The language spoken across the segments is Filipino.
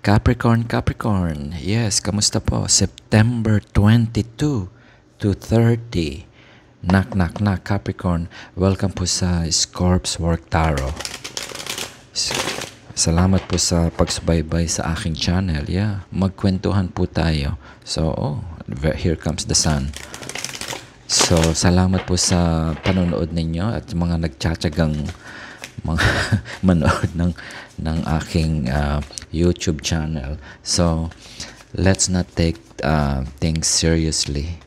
Capricorn, Capricorn. Yes, kamusta po? September 22 to 30. Knock, knock, knock, Capricorn. Welcome po sa Scorp's Work Tarot. Salamat po sa pagsubaybay sa aking channel. Yeah, magkwentuhan po tayo. So, here comes the sun. So, salamat po sa panonood ninyo at mga nagtsatsagang mga manood ng aking YouTube channel. So, let's not take things seriously.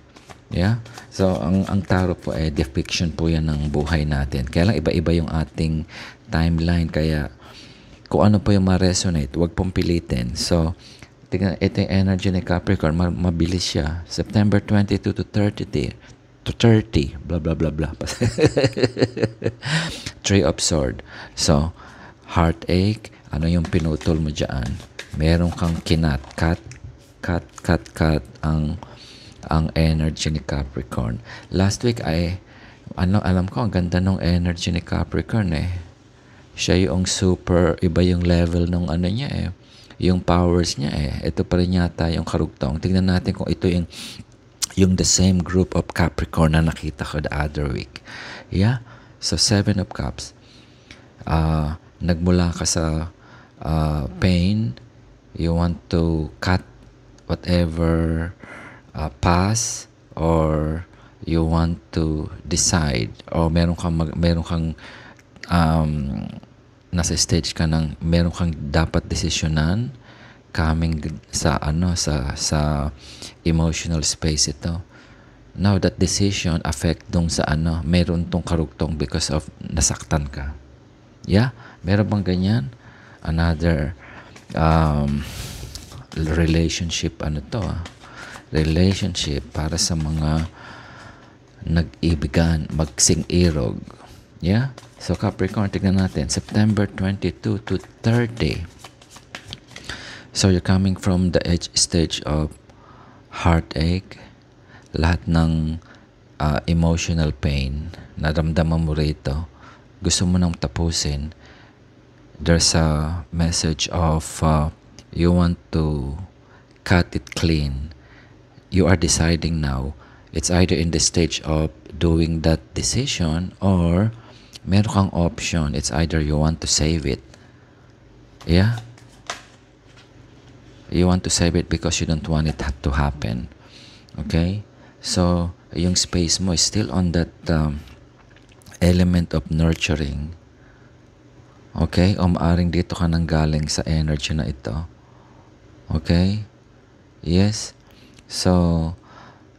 Yeah? So, ang tarot po ay depiction po yan ng buhay natin. Kaya lang iba-iba yung ating timeline. Kaya, kung ano po yung ma-resonate, huwag pong pilitin. So, tingnan, ito yung energy ni Capricorn. Mabilis siya. September 22 to 30. To 30, blah, blah, blah, blah. Three of Swords. So, heartache, ano yung pinutol mo dyan? Meron kang cut ang energy ni Capricorn. Last week ay, alam ko, ang ganda ng energy ni Capricorn eh. Siya yung super, iba yung level ng ano niya eh. Yung powers niya eh. Ito pa rin yata yung karugtong. Tingnan natin kung ito yung the same group of Capricorn na nakita ko the other week. Yeah? So, 7 of Cups. Nagmula ka sa pain. You want to cut whatever past, or you want to decide, or meron kang nasa stage ka ng meron kang dapat desisyonan, coming sa sa emotional space ito. Now that decision affect dong sa meron tong karugtong because of nasaktan ka. Yeah? Meron bang ganyan? Another relationship relationship para sa mga nag-ibigan, magsing-irog. Yeah? So Capricorn, tignan natin. September 22 to 30. So you're coming from the edge stage of heartache, lahat ng emotional pain, naramdaman mo rito, gusto mo nang tapusin. There's a message of you want to cut it clean. You are deciding now. It's either in the stage of doing that decision, or meron kang option. It's either you want to save it. Yeah? You want to save it because you don't want it to happen. Okay? So, yung space mo is still on that element of nurturing. Okay? O maaring dito ka nang galing sa energy na ito. Okay? Yes? So,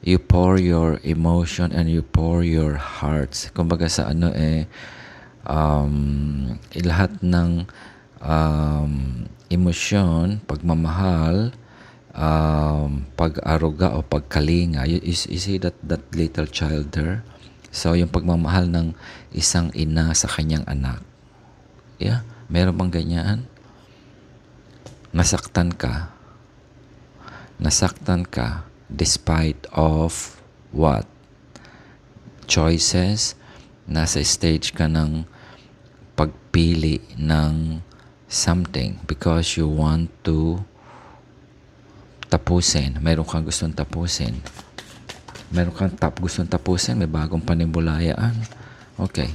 you pour your emotion and you pour your hearts. Kumbaga sa lahat ng emosyon, pagmamahal, pag-aruga o pagkalinga. You see that little child there? So, yung pagmamahal ng isang ina sa kanyang anak. Yeah? Meron bang ganyan? Nasaktan ka. Nasaktan ka despite of what? Choices. Nasa stage ka ng pagpili ng something because you want to tapusin. Meron kang gustong tapusin. Meron kang gustong tapusin. May bagong panimbulayaan. Okay.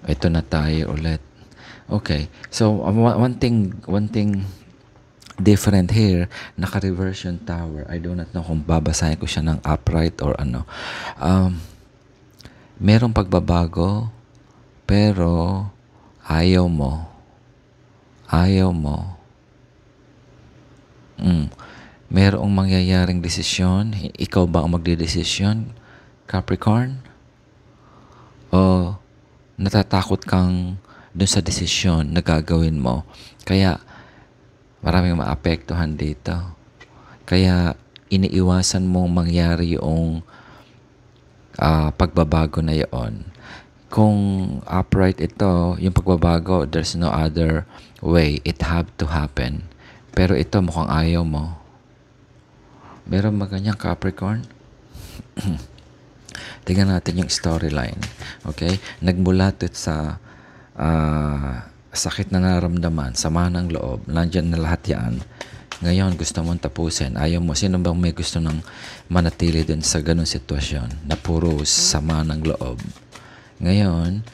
Ito na tayo ulit. Okay. So, one thing different here, naka-reverse yung tower. I do not know kung babasahin ko siya ng upright or ano. Merong pagbabago, pero ayaw mo. Ayaw mo. Merong mangyayaring desisyon. Ikaw ba ang magdedesisyon, Capricorn? O natatakot kang dun sa desisyon na gagawin mo? Kaya maraming maapektuhan dito. Kaya iniiwasan mong mangyari yung pagbabago na yon. Kung upright ito, yung pagbabago, there's no other way. It have to happen. Pero ito mukhang ayaw mo. Meron ba ganyang Capricorn? Tingnan natin yung storyline. Okay? Nagmula ito sa sakit na naramdaman, sama ng loob, nandyan na lahat yan. Ngayon, gusto mong tapusin. Ayaw mo. Sino bang may gusto ng manatili dun sa ganung sitwasyon na puro sama ng loob? Ngayon,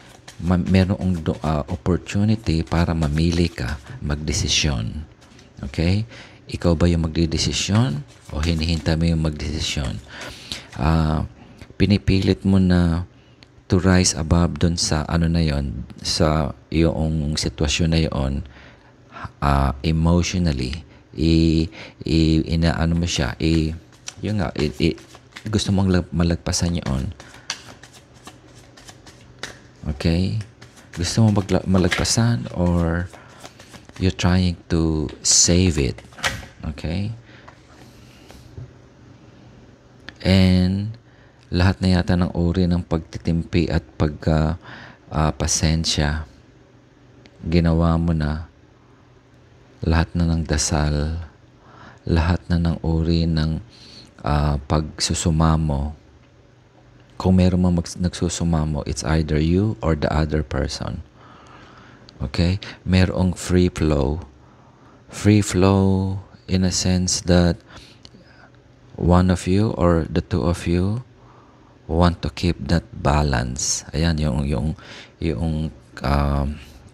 merong opportunity para mamili ka, magdesisyon. Okay? Ikaw ba yung magdidesisyon o hinihintay mo yung magdesisyon? Pinipilit mo na to rise above dun sa ano na yon, sa yung sitwasyon na yon, emotionally, inaano mo siya, yun nga, gusto mong malagpasan yon. Okay? Gusto mo malagpasan or you're trying to save it. Okay? And lahat na yata ng uri ng pagtitimpi at pasensya, ginawa mo na. Lahat na ng dasal, lahat na ng uri ng pagsusumamo. Kung meron mang nagsusumamo, it's either you or the other person. Okay? Merong free flow. Free flow in a sense that one of you or the two of you want to keep that balance. Ayan, yung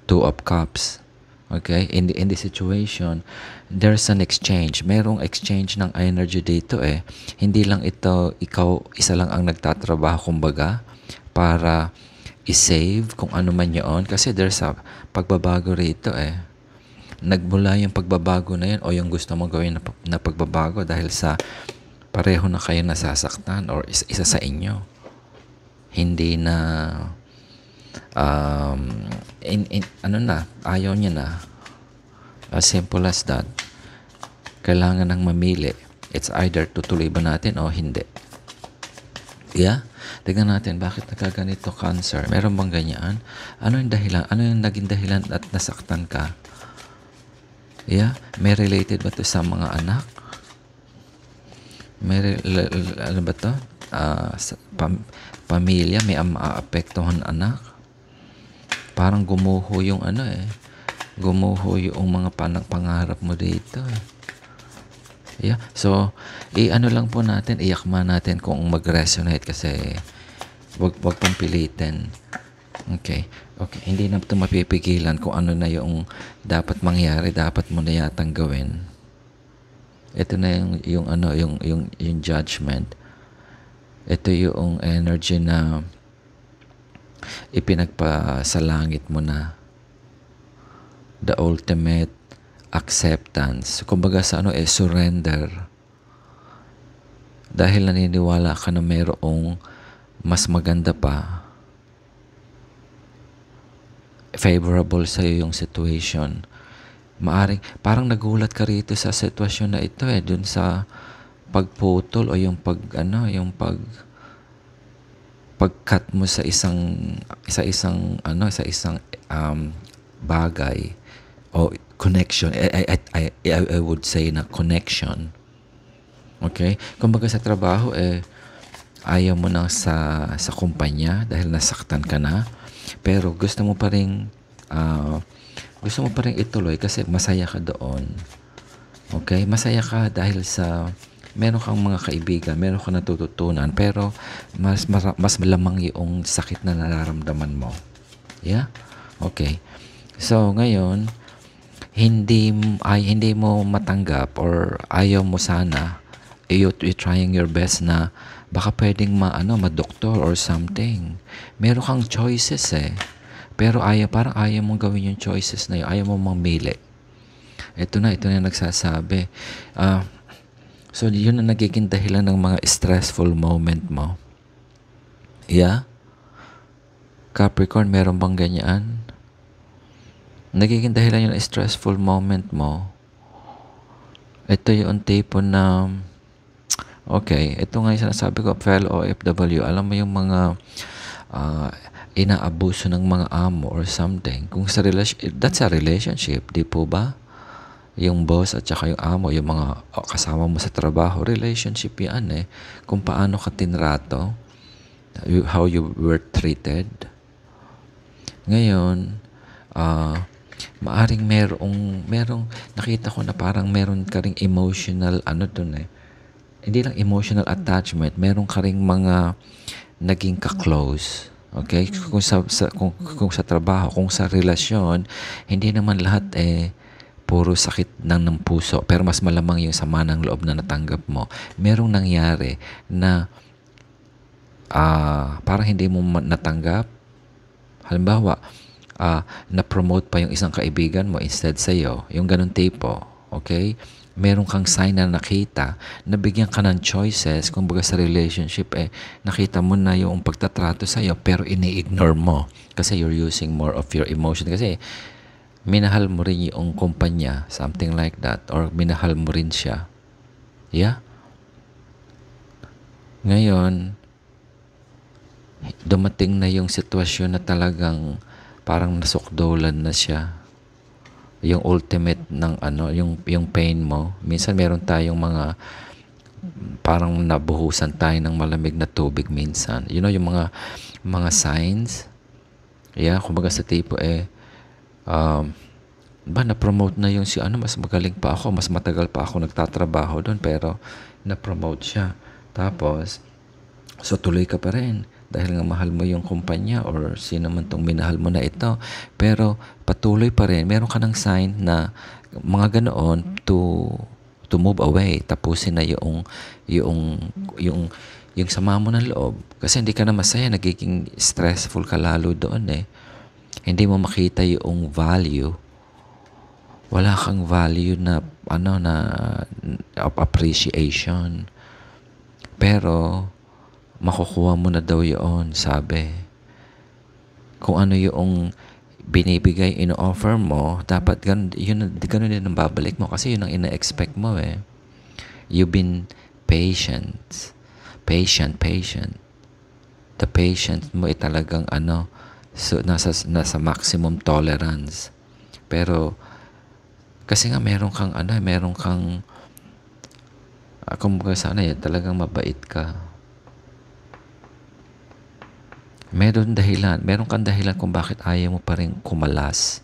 two of cups. Okay? In the situation, there's an exchange. Merong exchange ng energy dito eh. Hindi lang ito, ikaw, isa lang ang nagtatrabaho, kumbaga, para i-save kung ano man yun. Kasi there's a pagbabago rito eh. Nagmula yung pagbabago na yun o yung gusto mong gawin na pagbabago dahil sa pareho na kayo nasasaktan or isa sa inyo. Hindi na ano na, ayaw niya na. As simple as that. Kailangan ng mamili. It's either tutuloy ba natin o hindi. Yeah? Tignan natin, bakit nagkaganito cancer? Meron bang ganyan? Ano yung dahilan? Ano yung naging dahilan at nasaktan ka? Yeah? May related ba to sa mga anak? May ano ba to? Sa pamilya, may maapektuhan anak? Parang gumuho yung ano eh. Gumuho yung mga pangarap mo dito eh. Yeah. So, ano lang po natin, iyakma natin kung mag-resonate kasi wag pang pilitin. Okay. Okay. Hindi na ito mapipigilan kung ano na yung dapat mangyari, dapat mo na yatang gawin. Ito na yung judgment. Ito yung energy na ipinagpasalangit mo na. The ultimate acceptance. Kumbaga sa surrender. Dahil naniniwala ka na mayroong mas maganda pa, favorable sa'yo yung situation. Maaring, parang nagulat ka rito sa sitwasyon na ito eh, dun sa pagputol o yung pag-cut mo sa isang bagay o connection. I would say na connection. Okay? Kumbaga sa trabaho ayaw mo na sa kumpanya dahil nasaktan ka na, pero gusto mo pa ring ituloy kasi masaya ka doon. Okay? Masaya ka dahil sa meron kang mga kaibigan, meron kang natututunan, pero mas malamang yung sakit na nararamdaman mo. Yeah? Okay. So, ngayon, hindi mo matanggap or ayaw mo sana, you're trying your best na baka pwedeng ma-doktor or something. Meron kang choices eh. Pero parang ayaw mong gawin yung choices na yun. Ayaw mong mamili. Ito na nagsasabi. So, yun ang nagiging dahilan ng mga stressful moment mo. Yeah? Capricorn, meron bang ganyan? Nagiging dahilan yung stressful moment mo. Ito yung tipo na, okay, ito nga yung sinasabi ko, fellow OFW, alam mo yung mga inaabuso ng mga amo or something. Kung that's a relationship, di po ba? Yung boss at saka yung amo, yung mga kasama mo sa trabaho, relationship yan eh. Kung paano ka tinrato, how you were treated. Ngayon, maaring merong nakita ko na parang meron ka ring emotional ano dun eh. Hindi lang emotional attachment, meron ka ring mga naging ka-close. Okay? Kung sa trabaho, kung sa relasyon, hindi naman lahat puro sakit ng puso. Pero mas malamang yung sama ng loob na natanggap mo. Merong nangyari na parang hindi mo natanggap. Halimbawa, na-promote pa yung isang kaibigan mo instead sa'yo. Yung ganun tipo. Okay? Meron kang sign na nakita, nabigyan ka ng choices, kumbaga sa relationship, nakita mo na yung pagtatrato sa'yo, pero ini-ignore mo. Kasi you're using more of your emotion. Kasi minahal mo rin yung kumpanya, something like that, or minahal mo rin siya. Yeah? Ngayon, dumating na yung sitwasyon na talagang parang nasukdolan na siya. Yung ultimate ng ano, yung pain mo. Minsan meron tayong parang nabuhusan tayo ng malamig na tubig minsan. You know, yung mga signs. Yeah, kumbaga sa tipo na-promote na yung si ano, mas magaling pa ako, mas matagal pa ako nagtatrabaho doon, pero na-promote siya. Tapos, so tuloy ka pa rin. Dahil nga mahal mo yung kumpanya or sino man tong minahal mo na ito. Pero patuloy pa rin. Meron ka ng sign na mga ganoon to move away. Tapusin na yung sama mo ng loob. Kasi hindi ka na masaya. Nagiging stressful ka lalo doon eh. Hindi mo makita yung value. Wala kang value na of appreciation. Pero makukuha mo na daw yun, sabi. Kung ano yung binibigay, ino-offer mo, dapat ganun din ang babalik mo kasi yun ang ina-expect mo eh. You've been patient. The patience mo ay talagang so nasa maximum tolerance. Pero, kasi nga meron kang kumbaga sana yun, talagang mabait ka. Meron kang dahilan kung bakit ayaw mo pa rin kumalas.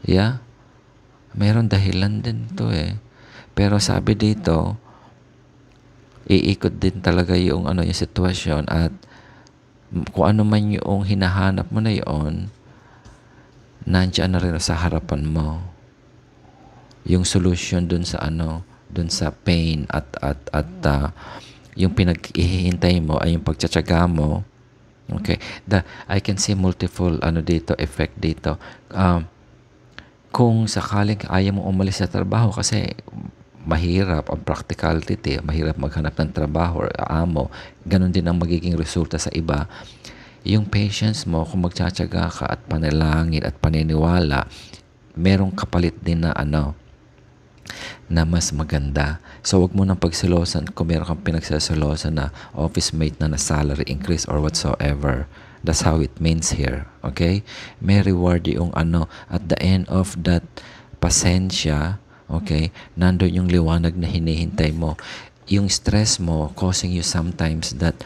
Yeah? Meron dahilan din to eh. Pero sabi dito, iikot din talaga yung sitwasyon at kung ano man yung hinahanap mo na yun, nandiyan na rin sa harapan mo. Yung solution dun sa pain at yung pinag-ihintay mo ay yung pagtsatsaga mo. Okay. I can see multiple effect dito. Kung sakaling ayaw mo umalis sa trabaho kasi mahirap ang practicality, mahirap maghanap ng trabaho or amo, ganun din ang magiging resulta sa iba. Yung patience mo, kung magtsatsaga ka at panalangin at paniniwala, merong kapalit din na mas maganda. So, wag mo nang pagsilosan kung meron kang pinagsasilosan na office mate na salary increase or whatsoever. That's how it means here. Okay? May reward yung at the end of that pasensya, okay, nandun yung liwanag na hinihintay mo. Yung stress mo causing you sometimes that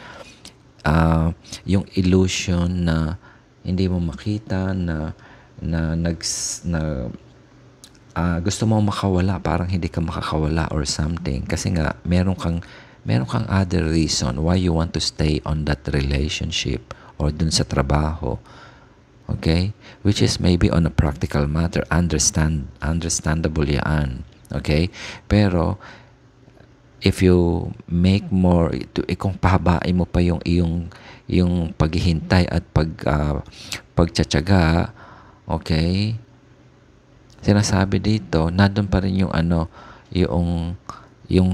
yung illusion na hindi mo makita gusto mo makawala, parang hindi ka makakawala or something. Kasi nga, meron kang other reason why you want to stay on that relationship or dun sa trabaho. Okay? Which is maybe on a practical matter. Understandable yan. Okay? Pero, if you make more, kung pahabain mo pa yung paghihintay at pagtsatsaga, okay? Sinasabi dito, nandun pa rin yung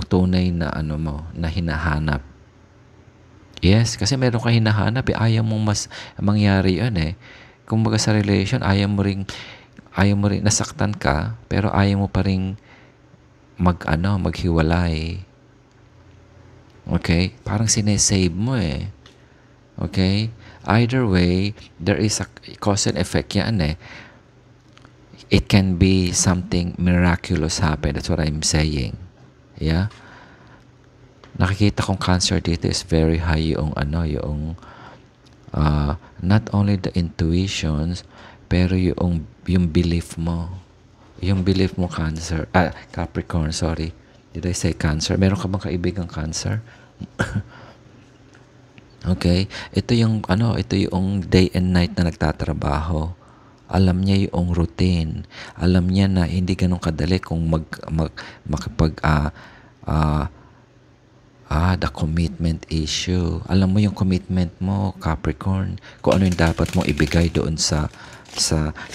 tunay na na hinahanap. Yes, kasi meron kang hinahanap ayaw mong mas mangyari yun eh. Kumbaga sa relation, ayaw mo ring nasaktan ka, pero ayaw mo pa ring maghiwalay. Okay? Parang sinesave mo eh. Okay? Either way, there is a cause and effect yan eh. It can be something miraculous happen. That's what I'm saying. Yeah? Nakikita kong cancer dito is very high yung not only the intuitions, Pero yung belief mo Cancer, Capricorn, sorry. Did I say Cancer? Meron ka bang kaibigang Cancer? Okay? Ito yung day and night na nagtatrabaho. Alam niya yung routine. Alam niya na hindi ganun kadali kung the commitment issue. Alam mo yung commitment mo, Capricorn, kung ano yung dapat mo ibigay doon sa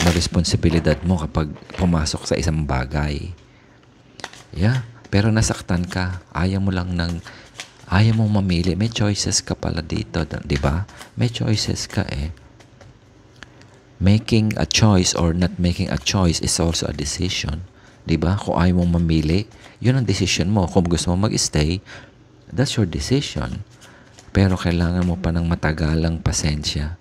na responsibilidad mo kapag pumasok sa isang bagay. Yeah. Pero nasaktan ka. Ayaw mong mamili. May choices ka pala dito, di ba? May choices ka eh. Making a choice or not making a choice is also a decision. Di ba? Kung ayaw mong mamili, yun ang decision mo. Kung gusto mo mag-stay, that's your decision. Pero kailangan mo pa ng matagalang pasensya.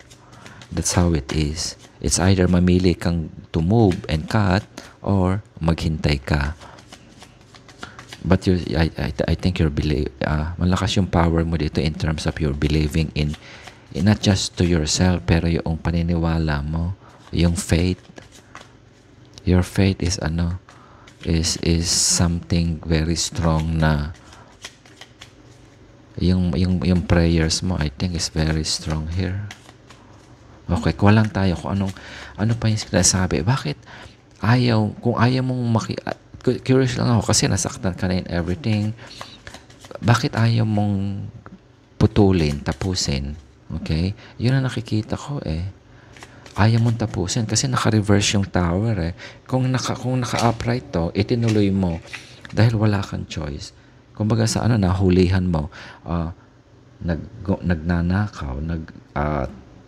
That's how it is. It's either mamili kang to move and cut or maghintay ka. But I think malakas yung power mo dito in terms of your believing in not just to yourself, pero yung paniniwala mo, yung faith. Your faith is is something very strong na yung prayers mo, I think is very strong here. Okay, kuha lang tayo kung ano pa yung sinasabi. Bakit kung ayaw mong curious lang ako kasi nasaktan ka na in everything. Bakit ayaw mong tapusin? Okay? Yun ang nakikita ko eh. Ayaw mong tapusin kasi naka-reverse yung tower eh. Kung naka-upright to, itinuloy mo dahil wala kang choice. Kumbaga sa nahulihan mo, nagnanakaw,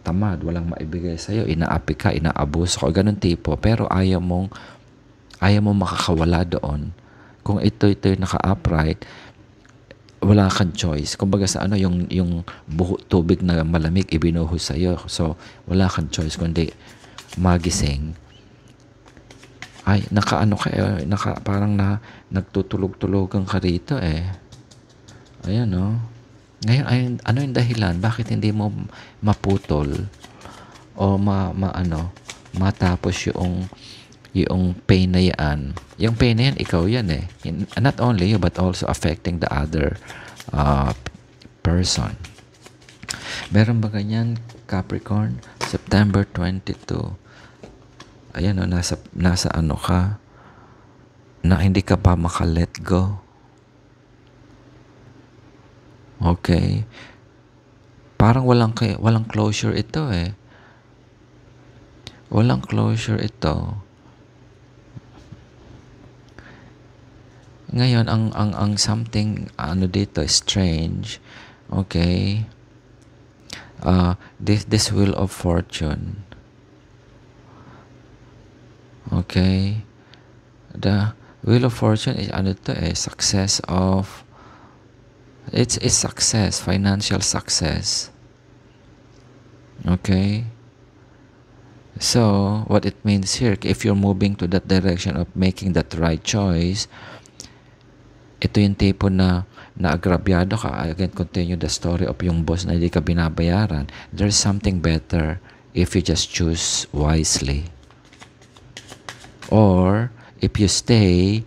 tamad, walang maibigay sa'yo, inaapi ka, inaabuso ka, ganun tipo. Pero ayaw mong makakawala doon. Kung ito naka-upright, wala kang choice. Kumbaga sa yung tubig na malamig ibinuhos sa iyo. So wala kang choice kundi magising. Ay, parang nagtutulog-tulogan ka rito eh. Ayan no. Ngayon ano yung dahilan? Bakit hindi mo maputol o matapos yung pain na yan. Yung pain na yan, ikaw yan eh. Not only you, but also affecting the other person. Meron ba ganyan, Capricorn? September 22. Ayan o, nasa ka, na hindi ka pa maka-let go. Okay. Parang walang closure ito eh. Walang closure ito. Ngayon, ang something, dito, strange, okay, this wheel of fortune, okay, the wheel of fortune is, success of, it's success, financial success, okay. So, what it means here, if you're moving to that direction of making that right choice, ito yung tipo na agrabyado ka. I can continue the story of yung boss na hindi ka binabayaran. There's something better if you just choose wisely. Or, if you stay,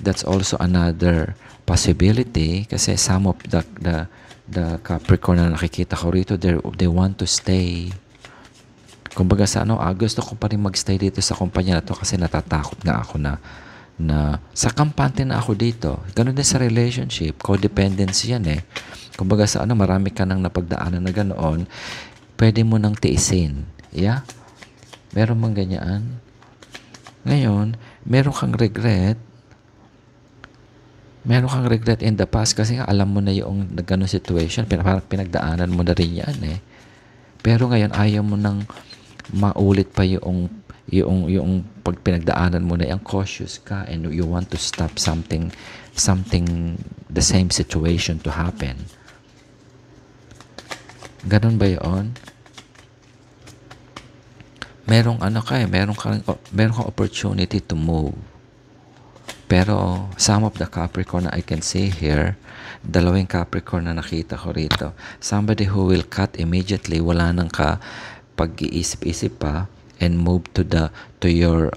that's also another possibility kasi some of the Capricorn na nakikita ko rito, they want to stay. Kumbaga sa gusto ko pa rin magstay dito sa kumpanya na to kasi natatakot nga ako na sa kampante na ako dito. Ganun din sa relationship. Codependency yan eh. Kumbaga sa marami ka nang napagdaanan na ganoon, pwede mo nang tiisin. Yeah? Meron mang ganyan. Ngayon, meron kang regret. Meron kang regret in the past kasi nga alam mo na yung ganung situation. Parang pinagdaanan mo na rin yan eh. Pero ngayon, ayaw mo nang maulit pa yung pag pinagdaanan mo na yung cautious ka and you want to stop something the same situation to happen. Ganun ba yun? Merong meron kang opportunity to move. Pero some of the Capricorn na I can see here, dalawang Capricorn na nakita ko rito, somebody who will cut immediately, wala nang pag-iisip-isip pa, and move to your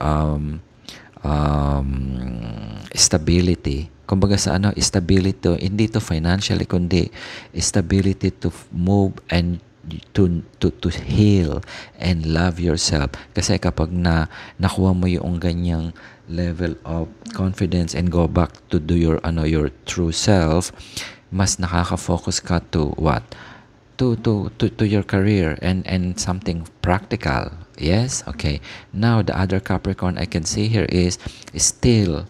stability. Kumbaga sa ano, stability to, hindi to financially, kundi stability to move and to heal and love yourself. Kasi kapag nakuha mo yung ganyang level of confidence and go back to do your true self, mas nakaka-focus ka to what? To your career and something practical. Yes? Okay. Now, the other Capricorn I can see here is still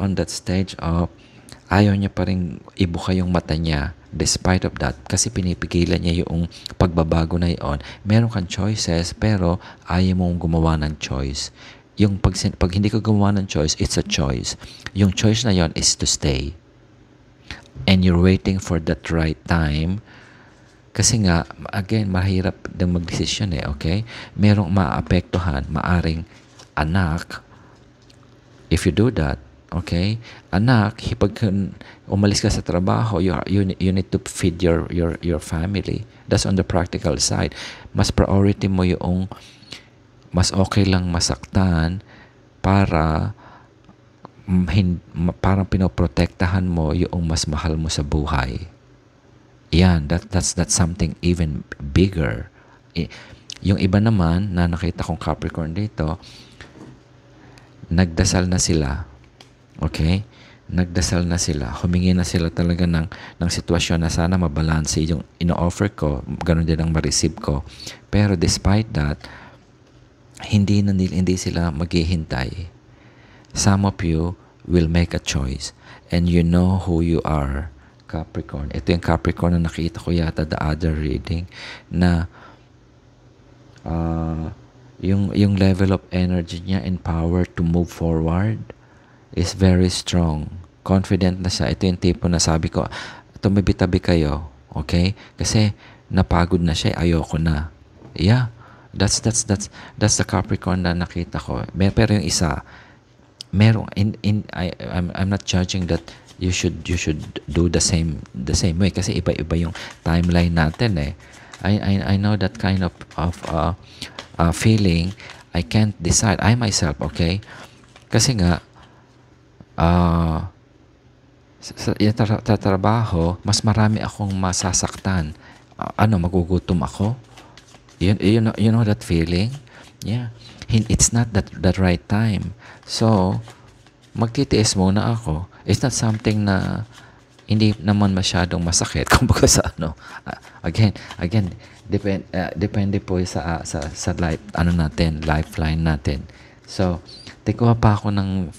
on that stage of ayaw niya pa rin ibuka yung mata niya despite of that, kasi pinipigilan niya yung pagbabago na yun. Meron kang choices, pero ayaw mong gumawa ng choice. Yung pag hindi ka gumawa ng choice, it's a choice. Yung choice na yon is to stay. And you're waiting for that right time. Kasi nga, again, mahirap din magdesisyon okay? Merong maapektuhan, maaring anak, if you do that, okay? Anak, pag umalis ka sa trabaho, you need to feed your family. That's on the practical side. Mas priority mo yung mas okay lang masaktan para parang pinoprotektahan mo yung mas mahal mo sa buhay. Yan, that's something even bigger. Yung iba naman na nakita kong Capricorn dito, nagdasal na sila. Okay? Nagdasal na sila. Humingi na sila talaga ng sitwasyon na sana mabalanse yung ino-offer ko, ganun din ang ma-receive ko. Pero despite that, hindi sila maghihintay. Some of you will make a choice and you know who you are. Capricorn. Ito yung Capricorn na nakita ko yata the other reading na yung level of energy niya and power to move forward is very strong. Confident na siya. Ito yung tipo na sabi ko, tumibitabi kayo. Okay? Kasi napagod na siya. Ayoko na. Yeah. That's the Capricorn na nakita ko. Pero yung isa, I'm not judging that you should do the same way kasi iba-iba yung timeline natin I know that kind of feeling. I can't decide I myself, okay? Kasi nga sa trabaho mas marami akong masasaktan. Magugutom ako. You know that feeling? Yeah. It's not that right time. So magtitiis muna ako. It's not something na hindi naman masyadong masakit kumbaga sa again depende po sa life lifeline natin. So tikuha pa ako ng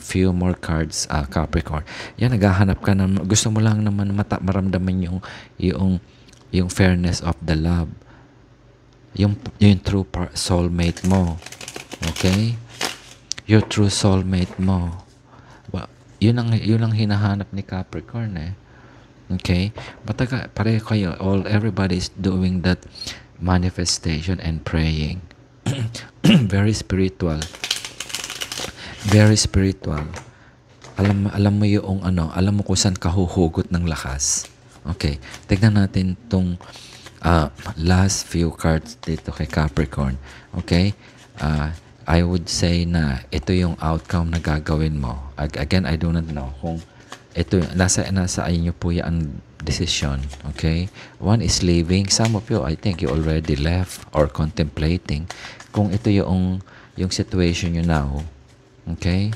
few more cards, Capricorn. Yan, naghahanap ka na, gusto mo lang naman maramdaman yung fairness of the love, yung true soulmate mo. Okay? Your true soulmate mo. Well, yun ang hinahanap ni Capricorn Okay? Pareho kayo. Everybody is doing that manifestation and praying. Very spiritual. Very spiritual. Alam mo yung alam mo kung saan kahuhugot ng lakas. Okay. Tignan natin tong last few cards dito kay Capricorn. Okay? I would say na ito yung outcome na gagawin mo. Again, I do not know kung ito, nasa inyo po yung decision. Okay? One is leaving. Some of you, I think you already left or contemplating. Kung ito yung situation nyo now. Okay?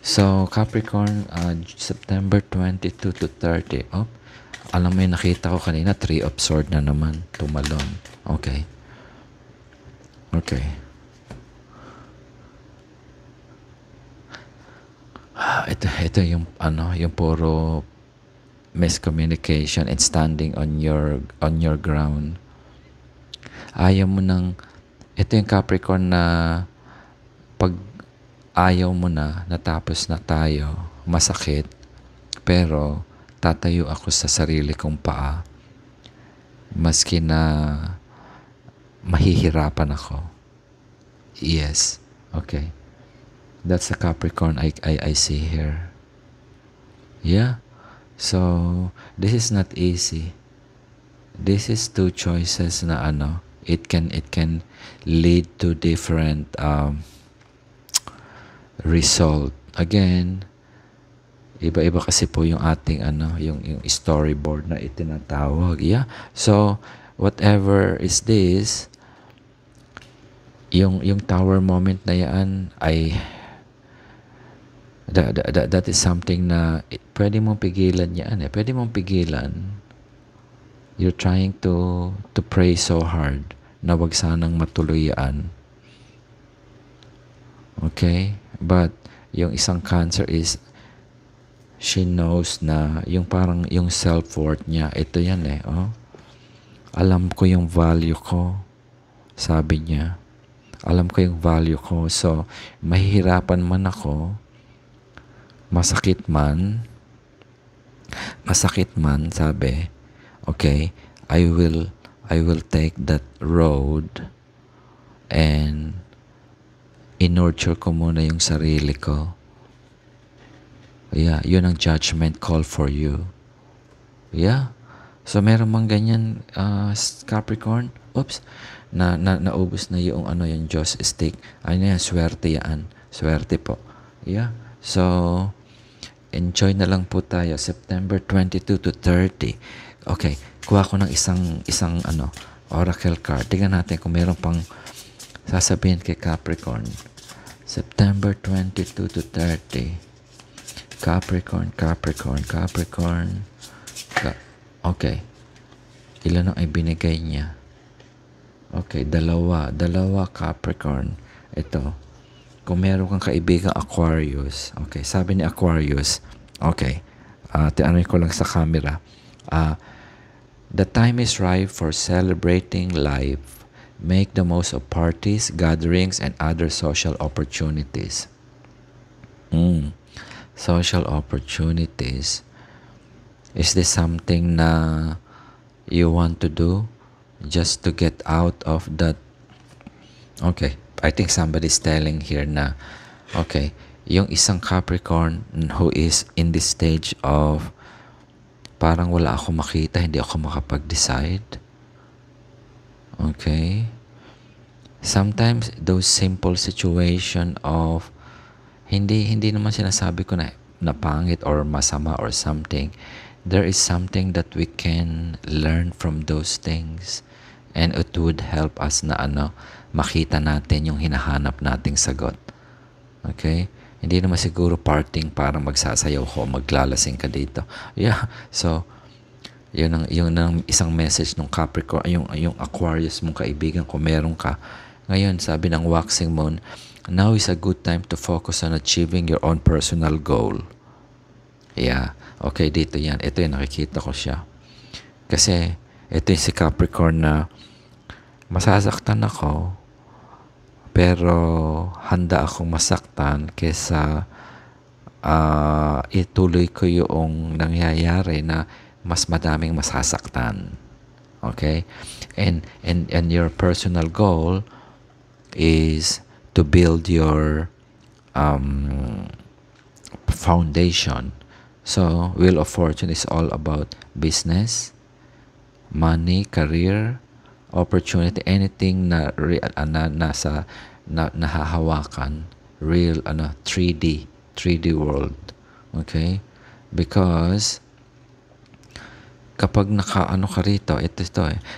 So, Capricorn, September 22 to 30. Alam mo yung nakita ko kanina, 3 of Swords na naman. Tumalon. Okay. Okay. Ito yung yung puro miscommunication and standing on your ground. Ayaw mo ito yung Capricorn na pag ayaw mo natapos na tayo, masakit, pero tatayo ako sa sarili kong paa maski na mahihirapan ako. Yes. Okay. That's the Capricorn I see here. Yeah. So, this is not easy. This is two choices na it can lead to different result. Again, iba-iba kasi po yung ating yung storyboard na itinatawag. Yeah. So, whatever is this, yung tower moment na yan ay that is something na pwede mong pigilan yan eh. Pwede mong pigilan. You're trying to pray so hard na wag sanang matuloy yan. Okay? But yung isang Cancer is she knows na yung parang yung self-worth niya, ito yan eh, oh. Alam ko yung value ko, sabi niya. Alam ko yung value ko. So, mahihirapan man ako, masakit man, sabi, okay, I will take that road and in-nurture ko muna yung sarili ko. Yeah, yun ang judgment call for you. Yeah. So, meron mang ganyan, Capricorn. Oops. Naubos na yung yung Diyos stick. Ano yan? Swerte yan. Swerte po. Yeah. So, enjoy na lang po tayo. September 22 to 30. Okay. Kuha ko ng isang oracle card. Tingnan natin kung meron pang sasabihin kay Capricorn. September 22 to 30. Capricorn. Okay. Ilan ang ibinigay niya? Okay, dalawa Capricorn. Ito. Kung meron kang kaibigang Aquarius. Okay, sabi ni Aquarius. Okay. Tianoy ko lang sa camera. The time is ripe for celebrating life. Make the most of parties, gatherings, and other social opportunities. Social opportunities. Is this something na you want to do just to get out of that? Okay, I think somebody's telling here na, okay, yung isang Capricorn who is in this stage of parang wala ako makita, hindi ako makapag-decide. Okay? Sometimes those simple situation of hindi naman sinasabi ko na pangit or masama or something. There is something that we can learn from those things, and it would help us na makita natin yung hinahanap nating sagot. Okay? Hindi naman siguro parting para magsasayaw ko o maglalasing ka dito. Yeah. So, yun ang isang message ng Capricorn, yung Aquarius mong kaibigan kung meron ka. Ngayon, sabi ng waxing moon, now is a good time to focus on achieving your own personal goal. Yeah. Okay, dito yan. Ito yung nakikita ko siya. Kasi, ito yung si Capricorn na masasaktan ako, pero handa akong masaktan kesa ituloy ko yung nangyayari na mas madaming masasaktan. Okay? And your personal goal is to build your foundation. So, Wheel of Fortune is all about business, money, career, opportunity, anything na nahahawakan, real 3D world. Okay? Because kapag nakaano ka rito, ito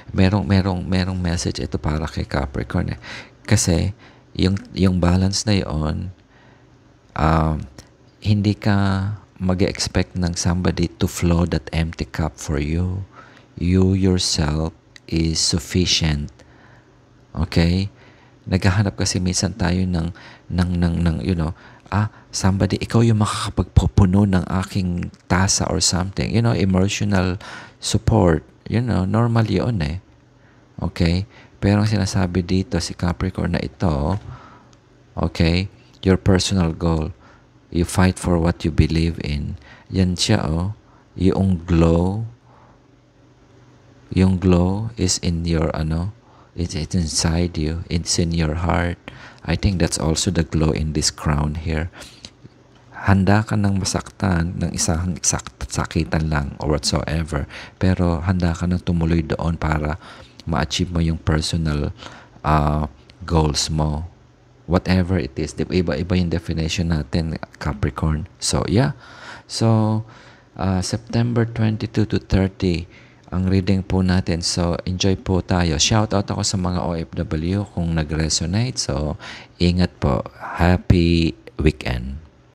merong message ito para kay Capricorn eh. Kasi yung balance na yon, hindi ka mag-expect ng somebody to flow that empty cup for you. You yourself is sufficient. Okay? Naghahanap kasi minsan tayo ng somebody, ikaw yung makakapagpupuno ng aking tasa or something. Emotional support. Normal yun eh. Okay? Pero ang sinasabi dito si Capricorn na ito, okay, your personal goal, you fight for what you believe in. Yan siya, yung glow is in your, it's inside you, it's in your heart. I think that's also the glow in this crown here. Handa ka ng masaktan, ng sakitan lang or whatsoever, pero handa ka ng tumuloy doon para ma-achieve mo yung personal goals mo. Whatever it is, iba-iba yung definition natin, Capricorn. So, yeah. So, September 22 to 30, ang reading po natin. So, enjoy po tayo. Shout out ako sa mga OFW kung nag-resonate. So, ingat po. Happy weekend.